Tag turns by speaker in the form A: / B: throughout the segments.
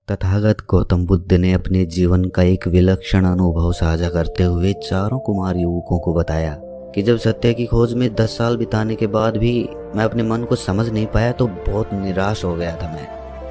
A: तथागत गौतम बुद्ध ने अपने जीवन का एक विलक्षण अनुभव साझा करते हुए चारों कुमार युवकों को बताया कि जब सत्य की खोज में 10 साल बिताने के बाद भी मैं अपने मन को समझ नहीं पाया तो बहुत निराश हो गया था।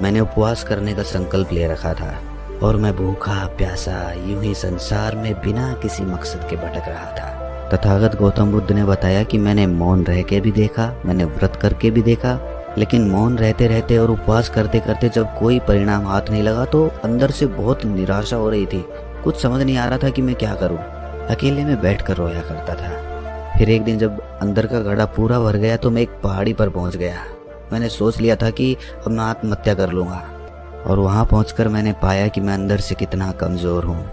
A: मैंने उपवास करने का संकल्प ले रखा था और मैं भूखा प्यासा यूं ही संसार में बिना किसी मकसद के भटक रहा था। तथागत गौतम बुद्ध ने बताया कि मैंने मौन रह के भी देखा, मैंने व्रत करके भी देखा, लेकिन मौन रहते रहते और उपवास करते करते जब कोई परिणाम हाथ नहीं लगा तो अंदर से बहुत निराशा हो रही थी। कुछ समझ नहीं आ रहा था कि मैं क्या करूं। अकेले में बैठकर रोया करता था। फिर एक दिन जब अंदर का घड़ा पूरा भर गया तो मैं एक पहाड़ी पर पहुंच गया। मैंने सोच लिया था कि अब मैं आत्महत्या कर लूंगा और वहां पहुंचकर मैंने पाया कि मैं अंदर से कितना कमजोर हूं।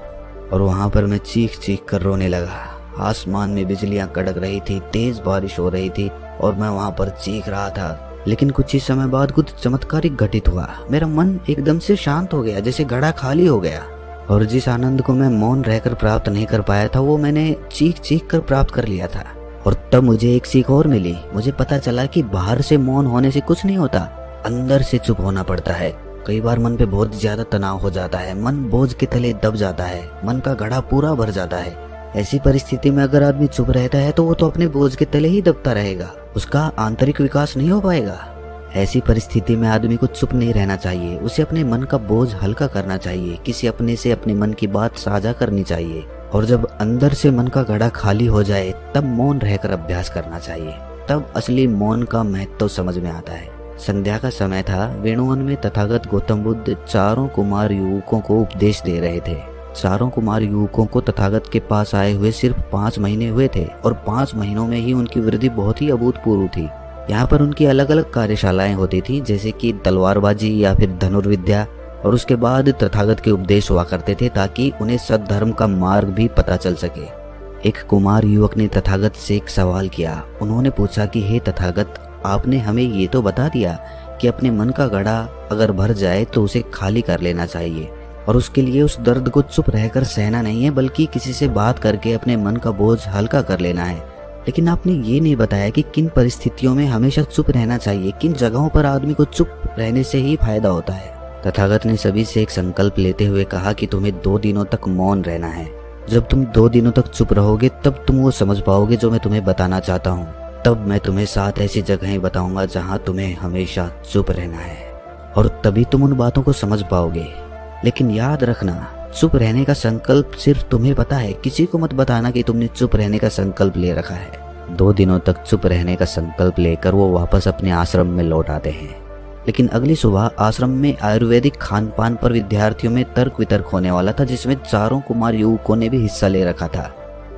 A: और वहां पर मैं चीख चीख कर रोने लगा। आसमान में बिजलियां कड़क रही थी, तेज बारिश हो रही थी और मैं वहां पर चीख रहा था। लेकिन कुछ ही समय बाद कुछ चमत्कारिक घटित हुआ। मेरा मन एकदम से शांत हो गया, जैसे घड़ा खाली हो गया। और जिस आनंद को मैं मौन रहकर प्राप्त नहीं कर पाया था वो मैंने चीख चीख कर प्राप्त कर लिया था। और तब मुझे एक सीख और मिली। मुझे पता चला कि बाहर से मौन होने से कुछ नहीं होता, अंदर से चुप होना पड़ता है। कई बार मन पे बहुत ज्यादा तनाव हो जाता है, मन बोझ के तले दब जाता है, मन का घड़ा पूरा भर जाता है। ऐसी परिस्थिति में अगर आदमी चुप रहता है तो वो तो अपने बोझ के तले ही दबता रहेगा, उसका आंतरिक विकास नहीं हो पाएगा। ऐसी परिस्थिति में आदमी को चुप नहीं रहना चाहिए, उसे अपने मन का बोझ हल्का करना चाहिए, किसी अपने से अपने मन की बात साझा करनी चाहिए। और जब अंदर से मन का घड़ा खाली हो जाए तब मौन रहकर अभ्यास करना चाहिए। तब असली मौन का महत्व समझ में आता है। संध्या का समय था। वेणुवन में तथागत गौतम बुद्ध चारों कुमार युवकों को उपदेश दे रहे थे। चारों कुमार युवकों को तथागत के पास आए हुए सिर्फ 5 महीने हुए थे और 5 महीनों में ही उनकी वृद्धि बहुत ही अभूतपूर्व थी। यहाँ पर उनकी अलग अलग कार्यशालाएं होती थी, जैसे कि तलवारबाजी या फिर धनुर्विद्या। और उसके बाद तथागत के उपदेश हुआ करते थे ताकि उन्हें सद्धर्म का मार्ग भी पता चल सके। एक कुमार युवक ने तथागत से एक सवाल किया। उन्होंने पूछा कि हे तथागत, आपने हमें ये तो बता दिया कि अपने मन का घड़ा अगर भर जाए तो उसे खाली कर लेना चाहिए और उसके लिए उस दर्द को चुप रहकर सहना नहीं है बल्कि किसी से बात करके अपने मन का बोझ हल्का कर लेना है। लेकिन आपने ये नहीं बताया कि किन परिस्थितियों में हमेशा चुप रहना चाहिए, किन जगहों पर आदमी को चुप रहने से ही फायदा होता है। तथागत ने सभी से एक संकल्प लेते हुए कहा कि तुम्हें 2 दिनों तक मौन रहना है। जब तुम 2 दिनों तक चुप रहोगे तब तुम वो समझ पाओगे जो मैं तुम्हें बताना चाहता हूँ। तब मैं तुम्हें 7 ऐसी जगहें बताऊंगा जहाँ तुम्हें हमेशा चुप रहना है और तभी तुम उन बातों को समझ पाओगे। लेकिन याद रखना, चुप रहने का संकल्प सिर्फ तुम्हें पता है, किसी को मत बताना कि तुमने चुप रहने का संकल्प ले रखा है। 2 दिनों तक चुप रहने का संकल्प लेकर वो वापस अपने आश्रम में लौट आते हैं। लेकिन अगली सुबह आश्रम में आयुर्वेदिक खान पान पर विद्यार्थियों में तर्क वितर्क होने वाला था, जिसमें चारों कुमार युवकों ने भी हिस्सा ले रखा था।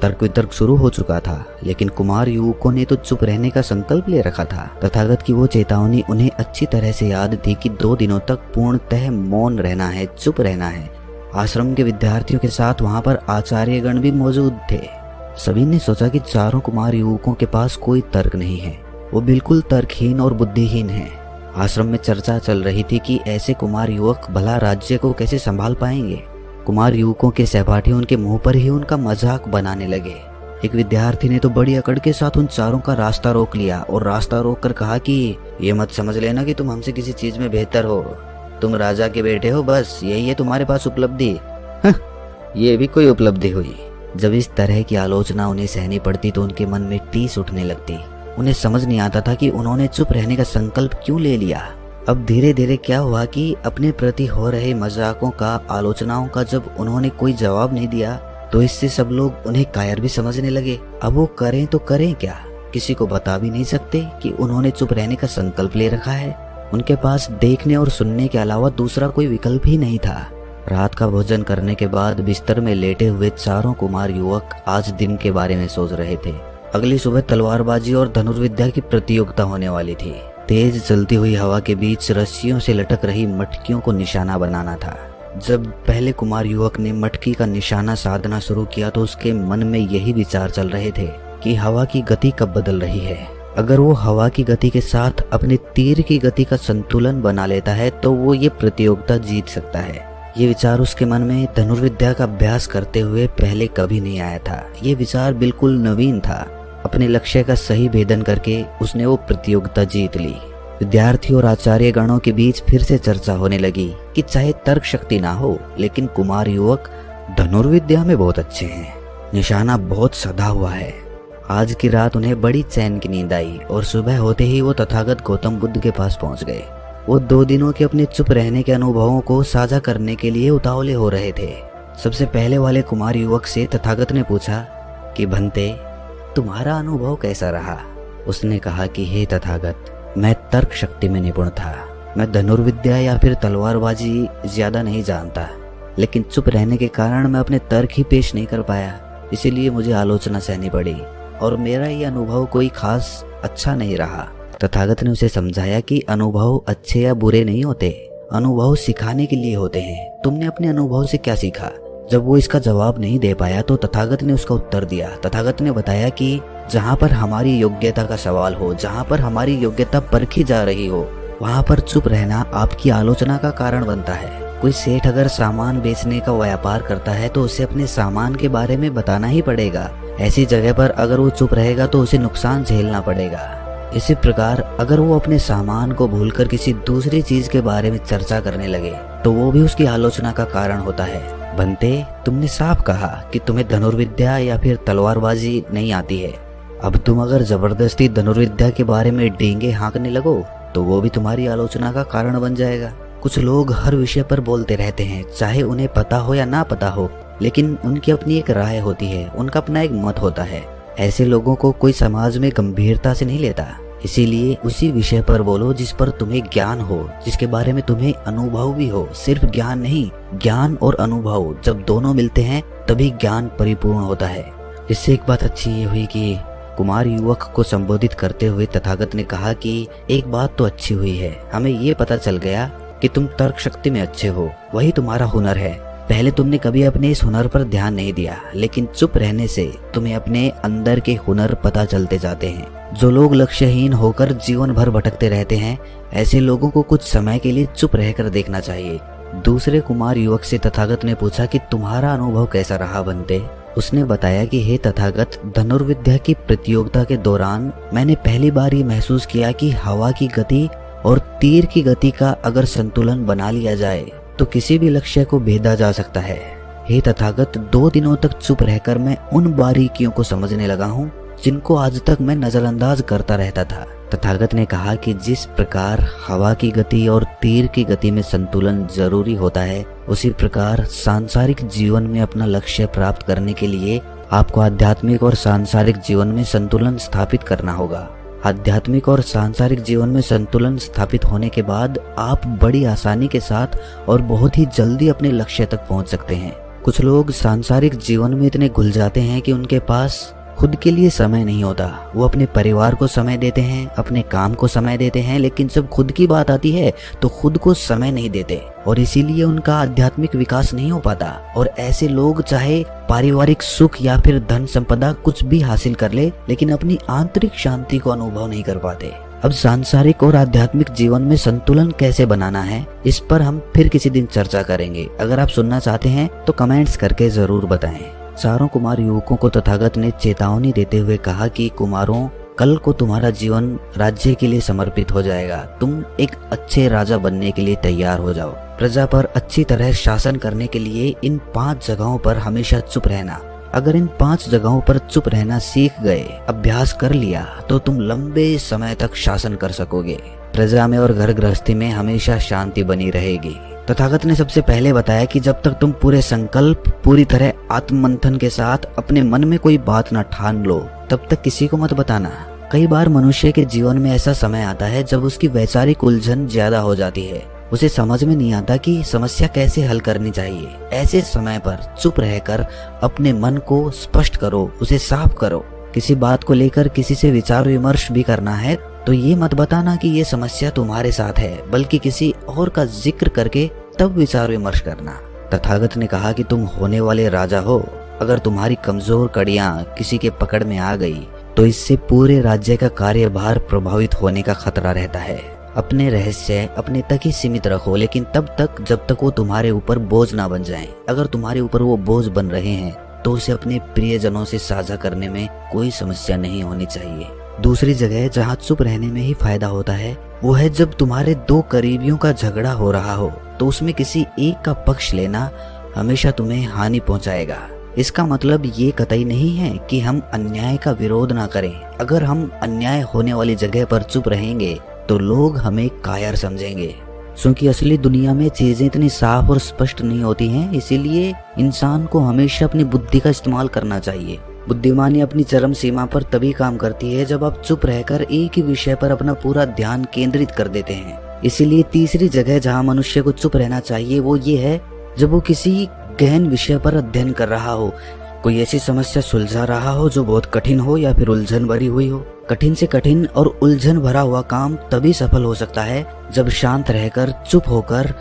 A: तर्क वितर्क शुरू हो चुका था, लेकिन कुमार युवकों ने तो चुप रहने का संकल्प ले रखा था। तथागत की वो चेतावनी उन्हें अच्छी तरह से याद थी कि 2 दिनों तक पूर्णतः मौन रहना है, चुप रहना है। आश्रम के विद्यार्थियों के साथ वहां पर आचार्यगण भी मौजूद थे। सभी ने सोचा कि चारों कुमार युवकों के पास कोई तर्क नहीं है, वो बिल्कुल तर्कहीन और बुद्धिहीन है। आश्रम में चर्चा चल रही थी कि ऐसे कुमार युवक भला राज्य को कैसे संभाल पाएंगे। कुमार युवकों के सहपाठी उनके मुंह पर ही उनका मजाक बनाने लगे। एक विद्यार्थी ने तो बड़ी अकड़ के साथ उन चारों का रास्ता रोक लिया और रास्ता रोक कर कहा कि ये मत समझ लेना कि तुम हमसे किसी चीज में बेहतर हो, तुम राजा के बेटे हो, बस यही है तुम्हारे पास उपलब्धि। ये भी कोई उपलब्धि हुई। जब इस तरह की आलोचना उन्हें सहनी पड़ती तो उनके मन में टीस उठने लगती। उन्हें समझ नहीं आता था कि उन्होंने चुप रहने का संकल्प क्यों ले लिया। अब धीरे धीरे क्या हुआ कि अपने प्रति हो रहे मजाकों का, आलोचनाओं का जब उन्होंने कोई जवाब नहीं दिया तो इससे सब लोग उन्हें कायर भी समझने लगे। अब वो करें तो करें क्या, किसी को बता भी नहीं सकते कि उन्होंने चुप रहने का संकल्प ले रखा है। उनके पास देखने और सुनने के अलावा दूसरा कोई विकल्प ही नहीं था। रात का भोजन करने के बाद बिस्तर में लेटे हुए चारों कुमार युवक आज दिन के बारे में सोच रहे थे। अगली सुबह तलवारबाजी और धनुर्विद्या की प्रतियोगिता होने वाली थी। तेज चलती हुई हवा के बीच रस्सियों से लटक रही मटकियों को निशाना बनाना था। जब पहले कुमार युवक ने मटकी का निशाना साधना शुरू किया तो उसके मन में यही विचार चल रहे थे कि हवा की गति कब बदल रही है। अगर वो हवा की गति के साथ अपने तीर की गति का संतुलन बना लेता है तो वो ये प्रतियोगिता जीत सकता है। ये विचार उसके मन में धनुर्विद्या का अभ्यास करते हुए पहले कभी नहीं आया था। ये विचार बिल्कुल नवीन था। अपने लक्ष्य का सही भेदन करके उसने वो प्रतियोगिता जीत ली। विद्यार्थी और आचार्य गणों के बीच फिर से चर्चा होने लगी कि चाहे तर्क शक्ति ना हो, लेकिन कुमार युवक धनुर्विद्या में बहुत अच्छे हैं। निशाना बहुत सधा हुआ है। आज की रात उन्हें बड़ी चैन की नींद आई और सुबह होते ही वो तथागत गौतम बुद्ध के पास पहुंच गए। वो 2 दिनों के अपने चुप रहने के अनुभवों को साझा करने के लिए उतावले हो रहे थे। सबसे पहले वाले कुमार युवक से तथागत ने पूछा कि भंते, तुम्हारा अनुभव कैसा रहा? उसने कहा कि हे तथागत, मैं तर्क शक्ति में निपुण था। मैं धनुर्विद्या या फिर तलवारबाजी ज्यादा नहीं जानता, लेकिन चुप रहने के कारण मैं अपने तर्क ही पेश नहीं कर पाया, इसीलिए मुझे आलोचना सहनी पड़ी और मेरा ये अनुभव कोई खास अच्छा नहीं रहा। तथागत ने उसे समझाया कि अनुभव अच्छे या बुरे नहीं होते, अनुभव सिखाने के लिए होते हैं। तुमने अपने अनुभव से क्या सीखा? जब वो इसका जवाब नहीं दे पाया तो तथागत ने उसका उत्तर दिया। तथागत ने बताया कि जहाँ पर हमारी योग्यता का सवाल हो, जहाँ पर हमारी योग्यता परखी जा रही हो, वहाँ पर चुप रहना आपकी आलोचना का कारण बनता है। कोई सेठ अगर सामान बेचने का व्यापार करता है तो उसे अपने सामान के बारे में बताना ही पड़ेगा। ऐसी जगह पर अगर वो चुप रहेगा तो उसे नुकसान झेलना पड़ेगा। इसी प्रकार अगर वो अपने सामान को भूलकर किसी दूसरी चीज के बारे में चर्चा करने लगे तो वो भी उसकी आलोचना का कारण होता है। बंते, तुमने साफ कहा कि तुम्हें धनुर्विद्या या फिर तलवारबाजी नहीं आती है। अब तुम अगर जबरदस्ती धनुर्विद्या के बारे में डींगे हाँकने लगो तो वो भी तुम्हारी आलोचना का कारण बन जाएगा। कुछ लोग हर विषय पर बोलते रहते हैं, चाहे उन्हें पता हो या ना पता हो, लेकिन उनकी अपनी एक राय होती है, उनका अपना एक मत होता है। ऐसे लोगों को कोई समाज में गंभीरता से नहीं लेता। इसीलिए उसी विषय पर बोलो जिस पर तुम्हें ज्ञान हो, जिसके बारे में तुम्हें अनुभव भी हो। सिर्फ ज्ञान नहीं, ज्ञान और अनुभव जब दोनों मिलते हैं तभी ज्ञान परिपूर्ण होता है। इससे एक बात अच्छी ये हुई कि कुमार युवक को संबोधित करते हुए तथागत ने कहा कि एक बात तो अच्छी हुई है, हमें ये पता चल गया कि तुम तर्क शक्ति में अच्छे हो, वही तुम्हारा हुनर है। पहले तुमने कभी अपने इस हुनर पर ध्यान नहीं दिया, लेकिन चुप रहने से तुम्हें अपने अंदर के हुनर पता चलते जाते हैं। जो लोग लक्ष्यहीन होकर जीवन भर भटकते रहते हैं, ऐसे लोगों को कुछ समय के लिए चुप रहकर देखना चाहिए। दूसरे कुमार युवक से तथागत ने पूछा कि तुम्हारा अनुभव कैसा रहा बंते? उसने बताया कि हे तथागत, धनुर्विद्या की प्रतियोगिता के दौरान मैंने पहली बार ये महसूस किया कि हवा की गति और तीर की गति का अगर संतुलन बना लिया जाए तो किसी भी लक्ष्य को भेदा जा सकता है। हे तथागत, 2 दिनों तक चुप रहकर मैं उन बारीकियों को समझने लगा हूँ जिनको आज तक मैं नजरअंदाज करता रहता था। तथागत ने कहा कि जिस प्रकार हवा की गति और तीर की गति में संतुलन जरूरी होता है, उसी प्रकार सांसारिक जीवन में अपना लक्ष्य प्राप्त करने के लिए आपको आध्यात्मिक और सांसारिक जीवन में संतुलन स्थापित करना होगा। आध्यात्मिक और सांसारिक जीवन में संतुलन स्थापित होने के बाद आप बड़ी आसानी के साथ और बहुत ही जल्दी अपने लक्ष्य तक पहुंच सकते हैं। कुछ लोग सांसारिक जीवन में इतने घुल जाते हैं कि उनके पास खुद के लिए समय नहीं होता। वो अपने परिवार को समय देते हैं, अपने काम को समय देते हैं, लेकिन जब खुद की बात आती है तो खुद को समय नहीं देते और इसीलिए उनका आध्यात्मिक विकास नहीं हो पाता। और ऐसे लोग चाहे पारिवारिक सुख या फिर धन संपदा कुछ भी हासिल कर ले, लेकिन अपनी आंतरिक शांति को अनुभव नहीं कर पाते। अब सांसारिक और आध्यात्मिक जीवन में संतुलन कैसे बनाना है, इस पर हम फिर किसी दिन चर्चा करेंगे। अगर आप सुनना चाहते हैं तो कमेंट्स करके जरूर बताएं। चारों कुमार युवकों को तथागत ने चेतावनी देते हुए कहा कि कुमारों, कल को तुम्हारा जीवन राज्य के लिए समर्पित हो जाएगा। तुम एक अच्छे राजा बनने के लिए तैयार हो जाओ। प्रजा पर अच्छी तरह शासन करने के लिए इन 5 जगहों पर हमेशा चुप रहना। अगर इन 5 जगहों पर चुप रहना सीख गए, अभ्यास कर लिया, तो तुम लंबे समय तक शासन कर सकोगे। प्रजा में और घर गृहस्थी में हमेशा शांति बनी रहेगी। तथागत ने सबसे पहले बताया कि जब तक तुम पूरे संकल्प, पूरी तरह आत्ममंथन के साथ अपने मन में कोई बात न ठान लो, तब तक किसी को मत बताना। कई बार मनुष्य के जीवन में ऐसा समय आता है जब उसकी वैचारिक उलझन ज्यादा हो जाती है, उसे समझ में नहीं आता कि समस्या कैसे हल करनी चाहिए। ऐसे समय पर चुप रहकर अपने मन को स्पष्ट करो, उसे साफ करो। किसी बात को लेकर किसी से विचार विमर्श भी करना है तो ये मत बताना कि ये समस्या तुम्हारे साथ है, बल्कि किसी और का जिक्र करके तब विचार विमर्श करना। तथागत ने कहा कि तुम होने वाले राजा हो। अगर तुम्हारी कमजोर कड़ियां किसी के पकड़ में आ गई तो इससे पूरे राज्य का कार्यभार प्रभावित होने का खतरा रहता है। अपने रहस्य अपने तक ही सीमित रखो, लेकिन तब तक जब तक वो तुम्हारे ऊपर बोझ ना बन जाएं। अगर तुम्हारे ऊपर वो बोझ बन रहे हैं तो उसे अपने प्रियजनों से साझा करने में कोई समस्या नहीं होनी चाहिए। दूसरी जगह जहाँ चुप रहने में ही फायदा होता है वो है जब तुम्हारे दो करीबियों का झगड़ा हो रहा हो तो उसमें किसी एक का पक्ष लेना हमेशा तुम्हें हानि पहुंचाएगा। इसका मतलब ये कतई नहीं है कि हम अन्याय का विरोध ना करें। अगर हम अन्याय होने वाली जगह पर चुप रहेंगे तो लोग हमें कायर समझेंगे, क्योंकि असली दुनिया में चीजें इतनी साफ और स्पष्ट नहीं होती हैं। इसीलिए इंसान को हमेशा अपनी बुद्धि का इस्तेमाल करना चाहिए। बुद्धिमानी अपनी चरम सीमा पर तभी काम करती है जब आप चुप रहकर एक ही विषय पर अपना पूरा ध्यान केंद्रित कर देते हैं। इसीलिए तीसरी जगह जहाँ मनुष्य को चुप रहना चाहिए वो ये है जब वो किसी गहन विषय पर अध्ययन कर रहा हो, कोई ऐसी समस्या सुलझा रहा हो जो बहुत कठिन हो या फिर उलझन भरी हुई हो। कठिन से कठिन और उलझन भरा हुआ काम तभी सफल हो सकता है जब शांत रहकर चुप होकर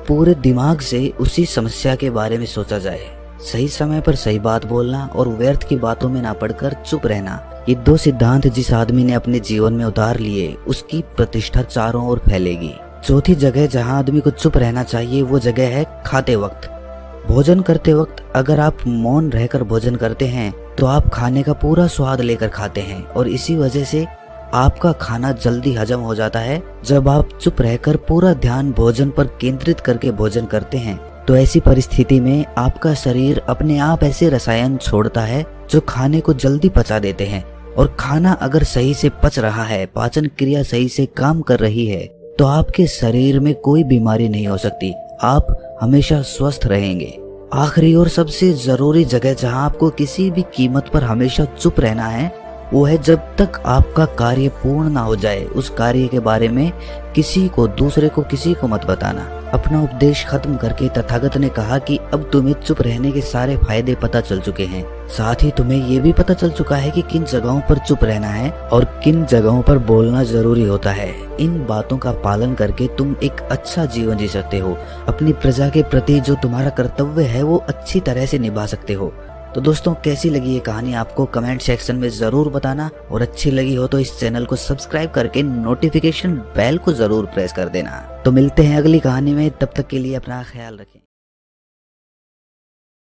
A: पूरे दिमाग से उसी समस्या के बारे में सोचा जाए। सही समय पर सही बात बोलना और व्यर्थ की बातों में ना पड़कर चुप रहना, ये दो सिद्धांत जिस आदमी ने अपने जीवन में उतार लिए उसकी प्रतिष्ठा चारों ओर फैलेगी। चौथी जगह जहाँ आदमी को चुप रहना चाहिए वो जगह है खाते वक्त। भोजन करते वक्त अगर आप मौन रहकर भोजन करते हैं तो आप खाने का पूरा स्वाद लेकर खाते हैं और इसी वजह से आपका खाना जल्दी हजम हो जाता है। जब आप चुप रहकर पूरा ध्यान भोजन पर केंद्रित करके भोजन करते हैं तो ऐसी परिस्थिति में आपका शरीर अपने आप ऐसे रसायन छोड़ता है जो खाने को जल्दी पचा देते हैं। और खाना अगर सही से पच रहा है, पाचन क्रिया सही से काम कर रही है तो आपके शरीर में कोई बीमारी नहीं हो सकती, आप हमेशा स्वस्थ रहेंगे। आखिरी और सबसे जरूरी जगह जहां आपको किसी भी कीमत पर हमेशा चुप रहना है वो है जब तक आपका कार्य पूर्ण ना हो जाए उस कार्य के बारे में दूसरे को किसी को मत बताना। अपना उपदेश खत्म करके तथागत ने कहा कि अब तुम्हें चुप रहने के सारे फायदे पता चल चुके हैं, साथ ही तुम्हें ये भी पता चल चुका है कि किन जगहों पर चुप रहना है और किन जगहों पर बोलना जरूरी होता है। इन बातों का पालन करके तुम एक अच्छा जीवन जी सकते हो। अपनी प्रजा के प्रति जो तुम्हारा कर्तव्य है वो अच्छी तरह से निभा सकते हो। तो दोस्तों, कैसी लगी ये कहानी आपको कमेंट सेक्शन में जरूर बताना, और अच्छी लगी हो तो इस चैनल को सब्सक्राइब करके नोटिफिकेशन बेल को जरूर प्रेस कर देना। तो मिलते हैं अगली कहानी में, तब तक के लिए अपना ख्याल रखें।